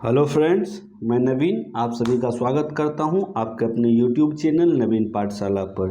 Hello friends, मैं नवीन आप सभी का स्वागत करता हूं आपके अपने यूट्यूब चैनल नवीन पाठशाला पर।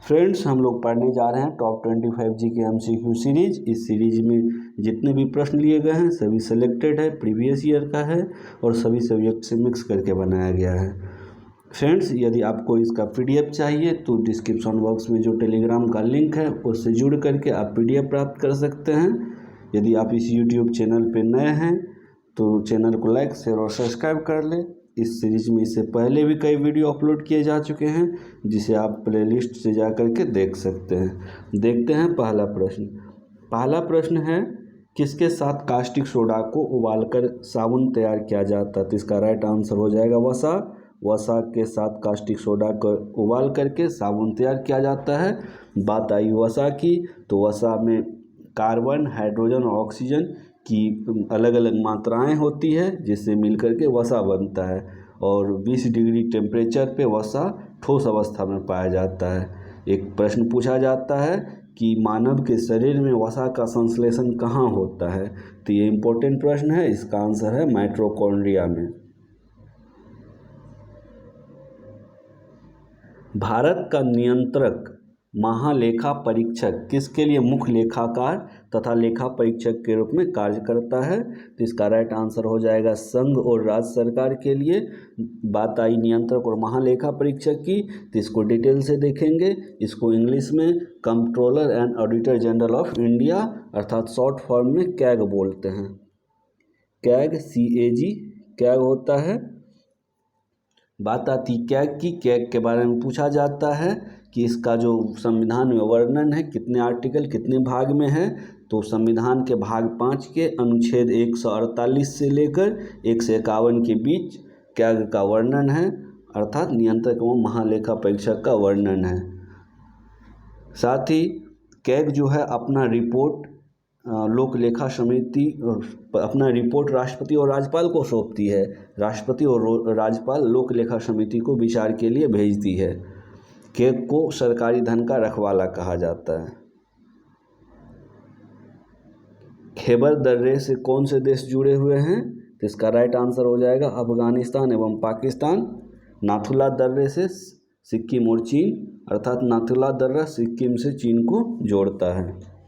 फ्रेंड्स, हम लोग पढ़ने जा रहे हैं टॉप 25 जी के MCQ सीरीज। इस सीरीज में जितने भी प्रश्न लिए गए हैं सभी सिलेक्टेड है, प्रीवियस ईयर का है और सभी सब्जेक्ट से मिक्स करके बनाया गया है। फ्रेंड्स, यदि आपको इसका PDF चाहिए तो डिस्क्रिप्शन बॉक्स में जो टेलीग्राम का लिंक है उससे जुड़ करके आप PDF प्राप्त कर सकते हैं। यदि आप इस यूट्यूब चैनल पर नए हैं तो चैनल को लाइक, शेयर और सब्सक्राइब कर लें। इस सीरीज में इससे पहले भी कई वीडियो अपलोड किए जा चुके हैं जिसे आप प्लेलिस्ट से जा कर के देख सकते हैं। देखते हैं पहला प्रश्न। पहला प्रश्न है, किसके साथ कास्टिक सोडा को उबालकर साबुन तैयार किया जाता है? तो इसका राइट आंसर हो जाएगा वसा। वसा के साथ कास्टिक सोडा को उबाल करके साबुन तैयार किया जाता है। बात आई वसा की, तो वसा में कार्बन, हाइड्रोजन और ऑक्सीजन की अलग अलग मात्राएं होती है जिससे मिलकर के वसा बनता है और 20 डिग्री टेम्परेचर पे वसा ठोस अवस्था में पाया जाता है। एक प्रश्न पूछा जाता है कि मानव के शरीर में वसा का संश्लेषण कहाँ होता है? तो ये इम्पोर्टेंट प्रश्न है। इसका आंसर है माइटोकॉन्ड्रिया में। भारत का नियंत्रक महालेखा परीक्षक किसके लिए मुख्य लेखाकार तथा लेखा परीक्षक के रूप में कार्य करता है? तो इसका राइट आंसर हो जाएगा संघ और राज्य सरकार के लिए। बात आई नियंत्रक और महालेखा परीक्षक की, तो इसको डिटेल से देखेंगे। इसको इंग्लिश में controller and auditor general of India अर्थात शॉर्ट फॉर्म में कैग बोलते हैं। कैग, CAG कैग होता है। बात आती कैग की। कैग के बारे में पूछा जाता है कि इसका जो संविधान में वर्णन है कितने आर्टिकल कितने भाग में है? तो संविधान के भाग 5 के अनुच्छेद 148 से लेकर 151 के बीच कैग का वर्णन है, अर्थात नियंत्रक एवं महालेखा परीक्षक का वर्णन है। साथ ही कैग जो है अपना रिपोर्ट लोक लेखा समिति अपना रिपोर्ट राष्ट्रपति और राज्यपाल को सौंपती है। राष्ट्रपति और राज्यपाल लोक लेखा समिति को विचार के लिए भेजती है। कैग को सरकारी धन का रखवाला कहा जाता है। खैबर दर्रे से कौन से देश जुड़े हुए हैं? तो इसका राइट आंसर हो जाएगा अफगानिस्तान एवं पाकिस्तान। नाथुला दर्रे से सिक्किम और चीन, अर्थात नाथुला दर्रा सिक्किम से चीन को जोड़ता है।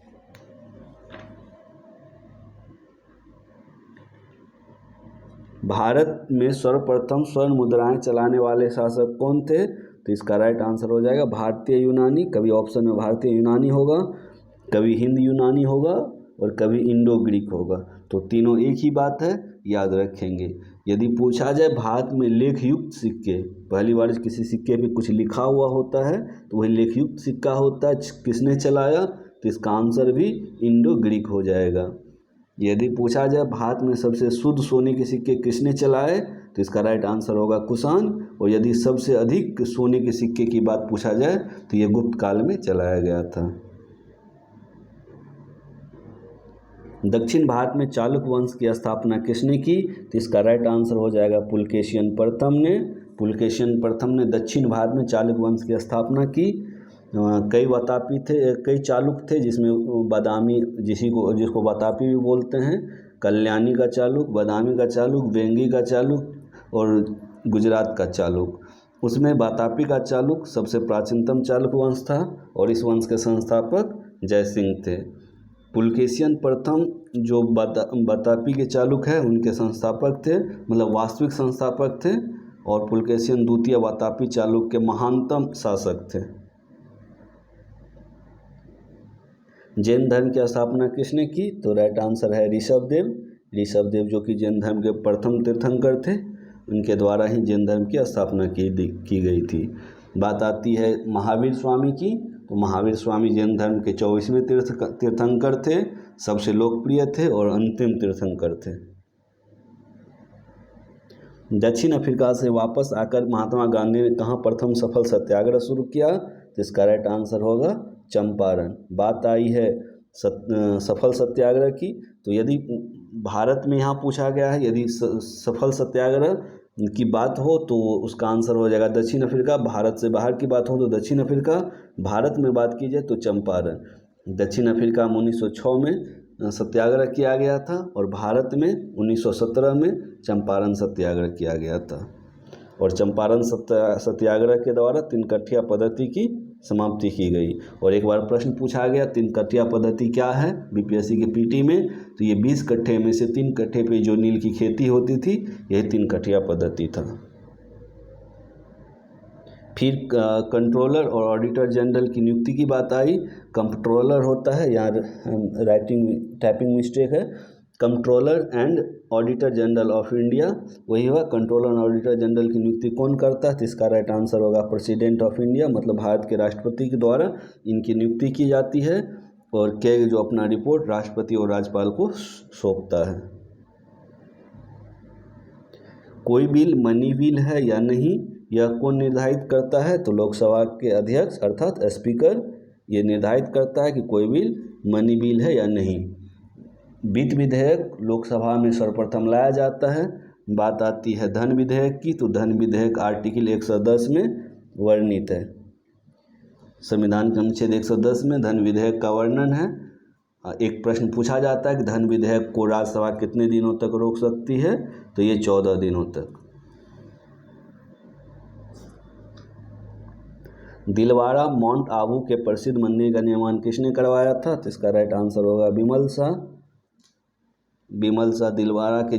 भारत में सर्वप्रथम स्वर्ण मुद्राएं चलाने वाले शासक कौन थे? तो इसका राइट आंसर हो जाएगा भारतीय यूनानी। कभी ऑप्शन में भारतीय यूनानी होगा, कभी हिंद यूनानी होगा और कभी इंडो ग्रीक होगा। तो तीनों एक ही बात है, याद रखेंगे। यदि पूछा जाए भारत में लेखयुक्त सिक्के, पहली बार किसी सिक्के पे कुछ लिखा हुआ होता है तो वही लेखयुक्त सिक्का होता है, किसने चलाया? तो इसका आंसर भी इंडो ग्रीक हो जाएगा। यदि पूछा जाए भारत में सबसे शुद्ध सोने के सिक्के किसने चलाए? तो इसका राइट आंसर होगा कुषाण। और यदि सबसे अधिक सोने के सिक्के की बात पूछा जाए तो ये गुप्त काल में चलाया गया था। दक्षिण भारत में चालुक्य वंश की स्थापना किसने की? तो इसका राइट आंसर हो जाएगा पुलकेशियन प्रथम ने। पुलकेशियन प्रथम ने दक्षिण भारत में चालुक्य वंश की स्थापना की। कई वातापी थे, कई चालुक्य थे जिसमें बादामी जिसको वातापी भी बोलते हैं, कल्याणी का चालुक्य, बादामी का चालुक्य, वेंगी का चालुक्य और गुजरात का चालुक्य। उसमें वातापी का चालुक्य सबसे प्राचीनतम चालुक्य वंश था और इस वंश के संस्थापक जय सिंह थे। पुलकेशियन प्रथम जो वातापी के चालुक्य है उनके संस्थापक थे, मतलब वास्तविक संस्थापक थे, और पुलकेशियन द्वितीय वातापी चालुक्य के महानतम शासक थे। जैन धर्म की स्थापना किसने की? तो राइट आंसर है ऋषभदेव। ऋषभदेव जो कि जैन धर्म के प्रथम तीर्थंकर थे, उनके द्वारा ही जैन धर्म की स्थापना की गई थी। बात आती है महावीर स्वामी की, तो महावीर स्वामी जैन धर्म के 24वें तीर्थंकर थे, सबसे लोकप्रिय थे और अंतिम तीर्थंकर थे। दक्षिण अफ्रीका से वापस आकर महात्मा गांधी ने कहाँ प्रथम सफल सत्याग्रह शुरू किया? तो इसका राइट आंसर होगा चंपारण। बात आई है सफल सत्याग्रह की, तो यदि भारत में यहाँ पूछा गया है, यदि सफल सत्याग्रह की बात हो तो उसका आंसर हो जाएगा दक्षिण अफ्रीका। भारत से बाहर की बात हो तो दक्षिण अफ्रीका, भारत में बात की जाए तो चंपारण। दक्षिण अफ्रीका में 1906 में सत्याग्रह किया गया था और भारत में 1917 में चंपारण सत्याग्रह किया गया था। और चंपारण सत्याग्रह के द्वारा तिनकठिया पद्धति की समाप्ति की गई। और एक बार प्रश्न पूछा गया तिनकठिया पद्धति क्या है बीपीएससी के पीटी में, तो ये 20 कट्ठे में से 3 कट्ठे पे जो नील की खेती होती थी यही तिनकठिया पद्धति था। फिर कंट्रोलर और ऑडिटर जनरल की नियुक्ति की बात आई। कंट्रोलर होता है, यहाँ टाइपिंग मिस्टेक है, controller and auditor general of India वही हुआ। कंट्रोलर और ऑडिटर जनरल की नियुक्ति कौन करता है, तो इसका राइट आंसर होगा प्रेसिडेंट ऑफ इंडिया, मतलब भारत के राष्ट्रपति के द्वारा इनकी नियुक्ति की जाती है। और के जो अपना रिपोर्ट राष्ट्रपति और राज्यपाल को सौंपता है। कोई बिल मनी बिल है या नहीं, यह कौन निर्धारित करता है, तो लोकसभा के अध्यक्ष अर्थात स्पीकर ये निर्धारित करता है कि कोई बिल मनी बिल है या नहीं। वित्त विधेयक लोकसभा में सर्वप्रथम लाया जाता है। बात आती है धन विधेयक की, तो धन विधेयक आर्टिकल 110 में वर्णित है। संविधान के अनुच्छेद 110 में धन विधेयक का वर्णन है। एक प्रश्न पूछा जाता है कि धन विधेयक को राज्यसभा कितने दिनों तक रोक सकती है, तो ये 14 दिनों तक। दिलवाड़ा माउंट आबू के प्रसिद्ध मंदिर का निर्माण किसने करवाया था, तो इसका राइट आंसर होगा बिमल शाह। बिमल शाह दिलवाड़ा के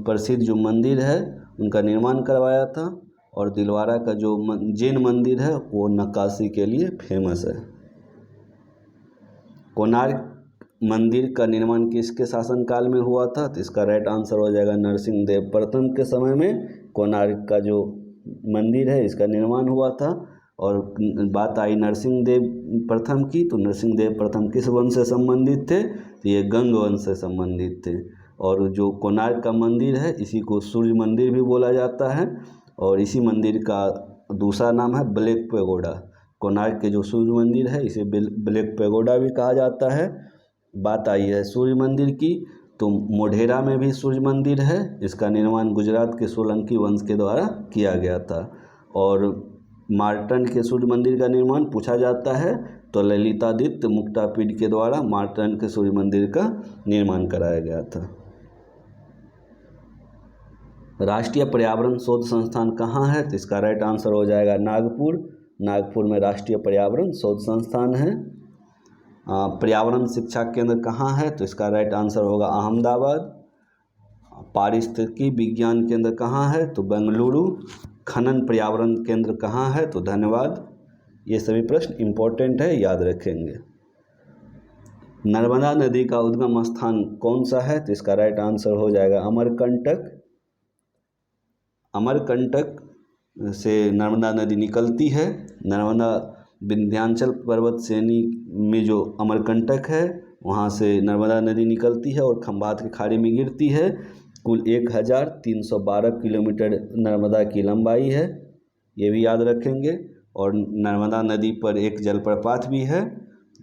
प्रसिद्ध जो मंदिर है उनका निर्माण करवाया था। और दिलवाड़ा का जो जैन मंदिर है वो नक्काशी के लिए फेमस है। कोणार्क मंदिर का निर्माण किसके शासनकाल में हुआ था, तो इसका राइट आंसर हो जाएगा नरसिंह देव प्रथम के समय में कोणार्क का जो मंदिर है इसका निर्माण हुआ था। और बात आई नरसिंह देव प्रथम की, तो नरसिंह देव प्रथम किस वंश से संबंधित थे, तो ये गंग वंश से संबंधित थे। और जो कोणार्क का मंदिर है इसी को सूर्य मंदिर भी बोला जाता है। और इसी मंदिर का दूसरा नाम है ब्लैक पैगोडा। कोणार्क के जो सूर्य मंदिर है इसे ब्लैक पैगोडा भी कहा जाता है। बात आई है सूर्य मंदिर की, तो मोढेरा में भी सूर्य मंदिर है। इसका निर्माण गुजरात के सोलंकी वंश के द्वारा किया गया था। और मार्तंड के सूर्य मंदिर का निर्माण पूछा जाता है, तो ललितादित्य मुक्तापीड के द्वारा मार्तंड के सूर्य मंदिर का निर्माण कराया गया था। राष्ट्रीय पर्यावरण शोध संस्थान कहाँ है, तो इसका राइट आंसर हो जाएगा नागपुर। नागपुर में राष्ट्रीय पर्यावरण शोध संस्थान है। पर्यावरण शिक्षा केंद्र कहाँ है, तो इसका राइट आंसर होगा अहमदाबाद। पारिस्थितिकी विज्ञान केंद्र कहाँ है, तो बेंगलुरु। खनन पर्यावरण केंद्र कहाँ है, तो धन्यवाद। ये सभी प्रश्न इम्पोर्टेंट है, याद रखेंगे। नर्मदा नदी का उद्गम स्थान कौन सा है, तो इसका राइट आंसर हो जाएगा अमरकंटक। अमरकंटक से नर्मदा नदी निकलती है। नर्मदा विंध्याचल पर्वत श्रेणी में जो अमरकंटक है वहाँ से नर्मदा नदी निकलती है और खंभात की खाड़ी में गिरती है। कुल 1312 किलोमीटर नर्मदा की लंबाई है, ये भी याद रखेंगे। और नर्मदा नदी पर एक जलप्रपात भी है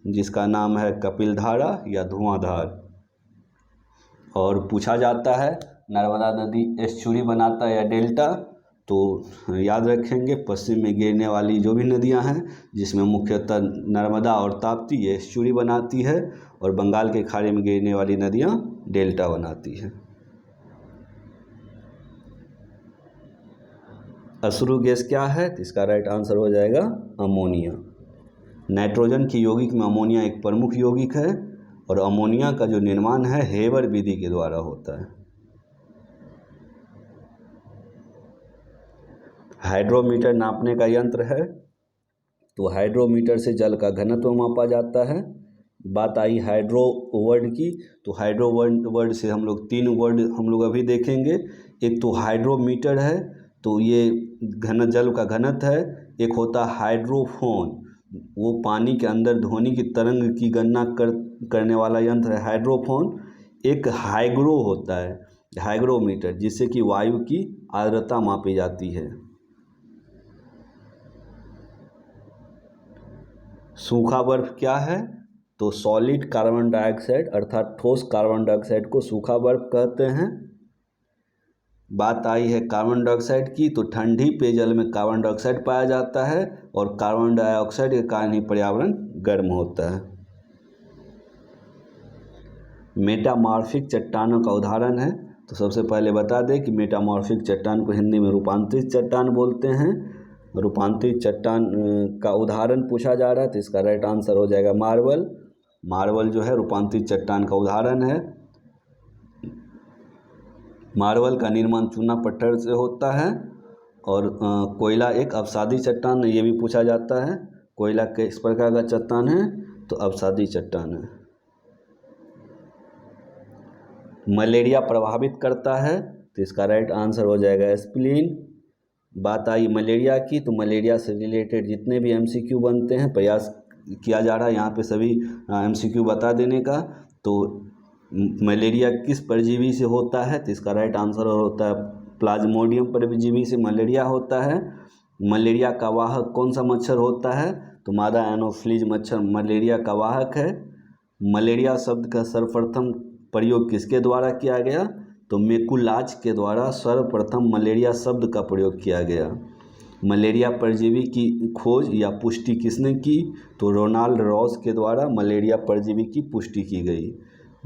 जिसका नाम है कपिलधारा या धुआंधार। और पूछा जाता है नर्मदा नदी एस्चुरी बनाता है या डेल्टा, तो याद रखेंगे पश्चिम में गिरने वाली जो भी नदियां हैं जिसमें मुख्यतः नर्मदा और ताप्ती ये एस्चुरी बनाती है और बंगाल के खाड़ी में गिरने वाली नदियां डेल्टा बनाती है। अश्रु गैस क्या है, तो इसका राइट आंसर हो जाएगा अमोनिया। नाइट्रोजन की यौगिक में अमोनिया एक प्रमुख यौगिक है और अमोनिया का जो निर्माण है हेबर विधि के द्वारा होता है। हाइड्रोमीटर नापने का यंत्र है, तो हाइड्रोमीटर से जल का घनत्व मापा जाता है। बात आई हाइड्रो वर्ड की, तो हाइड्रो वर्ड से हम लोग 3 वर्ड हम लोग अभी देखेंगे। एक तो हाइड्रोमीटर है, तो ये जल का घनत्व है। एक होता है हाइड्रोफोन, वो पानी के अंदर ध्वनि की तरंग की गणना करने वाला यंत्र है हाइड्रोफोन। एक हाइग्रो होता है, हाइग्रोमीटर, जिससे कि वायु की आर्द्रता मापी जाती है। सूखा बर्फ क्या है, तो सॉलिड कार्बन डाइऑक्साइड अर्थात ठोस कार्बन डाइऑक्साइड को सूखा बर्फ कहते हैं। बात आई है कार्बन डाइऑक्साइड की, तो ठंडी पेयजल में कार्बन डाइऑक्साइड पाया जाता है और कार्बन डाइऑक्साइड के कारण ही पर्यावरण गर्म होता है। मेटामॉर्फिक चट्टानों का उदाहरण है। तो सबसे पहले बता दें कि मेटामॉर्फिक चट्टान को हिंदी में रूपांतरित चट्टान बोलते हैं। रूपांतरित चट्टान का उदाहरण पूछा जा रहा है, तो इसका राइट आंसर हो जाएगा मार्बल। मार्बल जो है रूपांतरित चट्टान का उदाहरण है। मार्बल का निर्माण चूना पत्थर से होता है। और कोयला एक अवसादी चट्टान है, ये भी पूछा जाता है। कोयला किस प्रकार का चट्टान है? तो अवसादी चट्टान है। मलेरिया प्रभावित करता है, तो इसका राइट आंसर हो जाएगा एस्पिरिन। बात आई मलेरिया की, तो मलेरिया से रिलेटेड जितने भी एमसीक्यू बनते हैं प्रयास किया जा रहा है यहाँ पे सभी एमसीक्यू बता देने का। तो मलेरिया किस परजीवी से होता है? तो इसका राइट आंसर होता है प्लाज्मोडियम परजीवी से मलेरिया होता है। मलेरिया का वाहक कौन सा मच्छर होता है? तो मादा एनोफ्लीज मच्छर मलेरिया का वाहक है। मलेरिया शब्द का सर्वप्रथम प्रयोग किसके द्वारा किया गया? तो मैकुलाज के द्वारा सर्वप्रथम मलेरिया शब्द का प्रयोग किया गया। मलेरिया परजीवी की खोज या पुष्टि किसने की? तो रोनाल्ड रॉस के द्वारा मलेरिया परजीवी की पुष्टि की गई।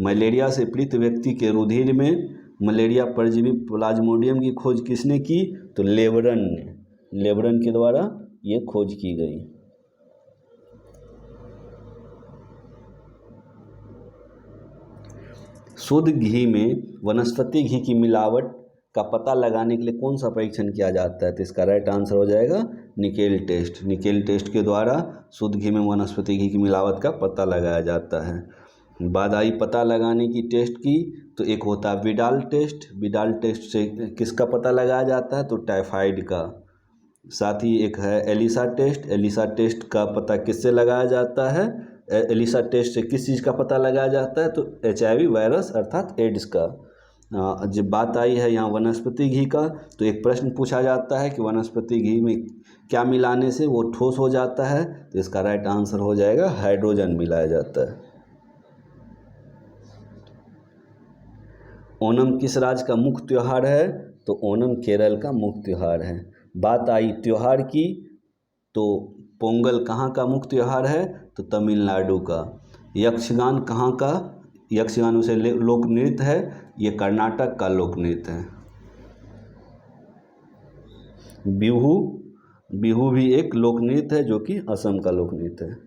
मलेरिया से पीड़ित व्यक्ति के रुधिर में मलेरिया परजीवी प्लाज्मोडियम की खोज किसने की? तो लेबरन ने। लेबरन के द्वारा ये खोज की गई। शुद्ध घी में वनस्पति घी की मिलावट का पता लगाने के लिए कौन सा परीक्षण किया जाता है? तो इसका राइट आंसर हो जाएगा निकेल टेस्ट। निकेल टेस्ट के द्वारा शुद्ध घी में वनस्पति घी की मिलावट का पता लगाया जाता है। बाद आई पता लगाने की टेस्ट की, तो एक होता है विडाल टेस्ट। विडाल टेस्ट से किसका पता लगाया जाता है? तो टाइफाइड का। साथ ही एक है एलिसा टेस्ट। एलिसा टेस्ट का पता किससे लगाया जाता है? एलिसा टेस्ट से किस चीज़ का पता लगाया जाता है? तो HIV वायरस अर्थात एड्स का। जब बात आई है यहाँ वनस्पति घी का, तो एक प्रश्न पूछा जाता है कि वनस्पति घी में क्या मिलाने से वो ठोस हो जाता है? तो इसका राइट आंसर हो जाएगा हाइड्रोजन मिलाया जाता है। ओणम किस राज्य का मुख्य त्यौहार है? तो ओणम केरल का मुख्य त्यौहार है। बात आई त्यौहार की, तो पोंगल कहाँ का मुख्य त्यौहार है? तो तमिलनाडु का। यक्षगान कहाँ का? यक्षगान उसे लोक नृत्य है, ये कर्नाटक का लोक नृत्य है। बिहू, बिहू भी एक लोक नृत्य है जो कि असम का लोक नृत्य है।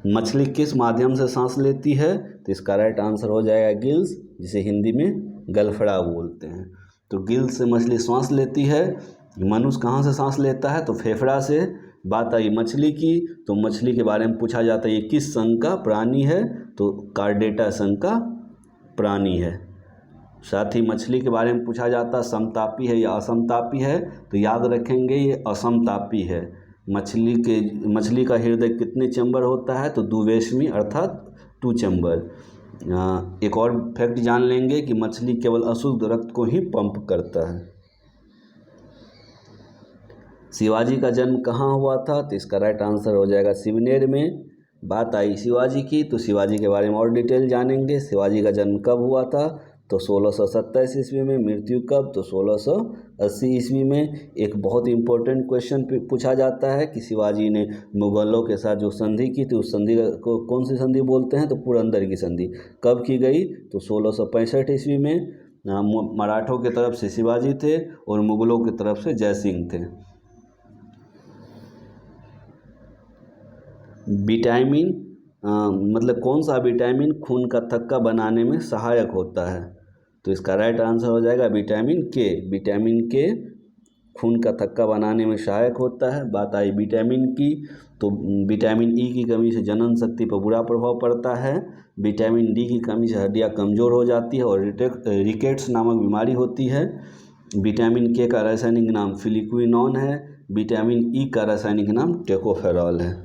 मछली किस माध्यम से सांस लेती है? तो इसका राइट आंसर हो जाएगा गिल्स, जिसे हिंदी में गलफड़ा बोलते हैं। तो गिल्स से मछली सांस लेती है। मनुष्य कहाँ से सांस लेता है? तो फेफड़ा से। बात आई मछली की, तो मछली के बारे में पूछा जाता है ये किस संघ का प्राणी है? तो कार्डेटा संघ का प्राणी है। साथ ही मछली के बारे में पूछा जाता है समतापी है या असमतापी है? तो याद रखेंगे ये असमतापी है। मछली का हृदय कितने चैम्बर होता है? तो द्विवेशमी अर्थात 2 चैम्बर। एक और फैक्ट जान लेंगे कि मछली केवल अशुद्ध रक्त को ही पंप करता है। शिवाजी का जन्म कहाँ हुआ था? तो इसका राइट आंसर हो जाएगा शिवनेर में। बात आई शिवाजी की, तो शिवाजी के बारे में और डिटेल जानेंगे। शिवाजी का जन्म कब हुआ था? तो 1627 ईस्वी में। मृत्यु कब? तो 1680 ईस्वी में। एक बहुत इंपॉर्टेंट क्वेश्चन पूछा जाता है कि शिवाजी ने मुगलों के साथ जो संधि की थी, उस संधि को कौन सी संधि बोलते हैं? तो पुरंदर की संधि। कब की गई? तो 1665 ईस्वी में। मराठों की तरफ से शिवाजी थे और मुगलों की तरफ से जय सिंह थे। विटामिन मतलब कौन सा विटामिन खून का थक्का बनाने में सहायक होता है? तो इसका राइट आंसर हो जाएगा विटामिन के। विटामिन के खून का थक्का बनाने में सहायक होता है। बात आई विटामिन की, तो विटामिन ई की कमी से जनन शक्ति पर बुरा प्रभाव पड़ता है। विटामिन डी की कमी से हड्डियाँ कमज़ोर हो जाती है और रिकेट्स नामक बीमारी होती है। विटामिन के का रासायनिक नाम फिलिक्विनॉन है। विटामिन ई का रासायनिक नाम टेकोफेरॉल है।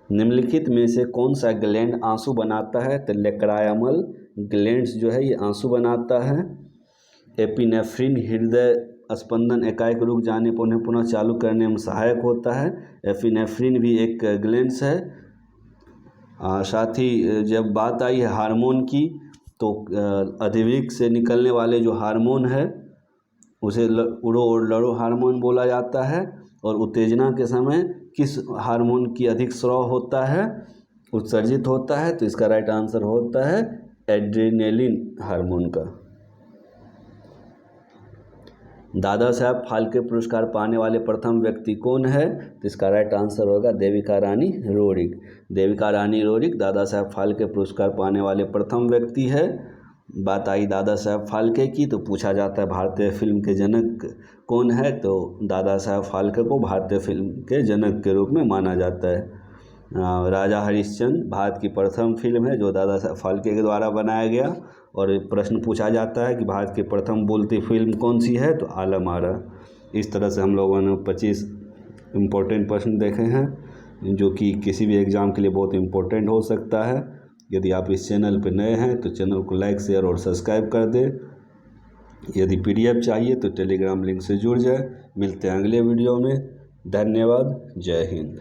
निम्नलिखित में से कौन सा ग्लैंड आंसू बनाता है? तो लेक्रायमल ग्लैंड्स जो है ये आंसू बनाता है। एपिनेफ्रिन हृदय स्पंदन एकाएक रुक जाने पर उन्हें पुनः चालू करने में सहायक होता है। एपिनेफ्रिन भी एक ग्लैंड्स है। साथ ही जब बात आई है हार्मोन की, तो अधिवृक्क से निकलने वाले जो हार्मोन है उसे उड़ो और लड़ो हार्मोन बोला जाता है। और उत्तेजना के समय किस हार्मोन की अधिक स्राव होता है? उत्सर्जित होता है? तो इसका राइट आंसर होता है एड्रेनालिन हार्मोन का। दादा साहब फाल्के पुरस्कार पाने वाले प्रथम व्यक्ति कौन है? तो इसका राइट आंसर होगा देविका रानी रोरिक। देविका रानी रोरिक दादा साहब फाल्के पुरस्कार पाने वाले प्रथम व्यक्ति है। बात आई दादा साहब फाल्के की, तो पूछा जाता है भारतीय फिल्म के जनक कौन है? तो दादा साहब फाल्के को भारतीय फिल्म के जनक के रूप में माना जाता है। राजा हरिश्चंद्र भारत की प्रथम फिल्म है जो दादा साहब फाल्के के द्वारा बनाया गया। और प्रश्न पूछा जाता है कि भारत की प्रथम बोलती फिल्म कौन सी है? तो आलम आरा। इस तरह से हम लोगों ने 25 इम्पोर्टेंट प्रश्न देखे हैं जो कि किसी भी एग्ज़ाम के लिए बहुत इम्पोर्टेंट हो सकता है। यदि आप इस चैनल पर नए हैं तो चैनल को लाइक, शेयर और सब्सक्राइब कर दें। यदि PDF चाहिए तो टेलीग्राम लिंक से जुड़ जाए। मिलते हैं अगले वीडियो में। धन्यवाद। जय हिंद।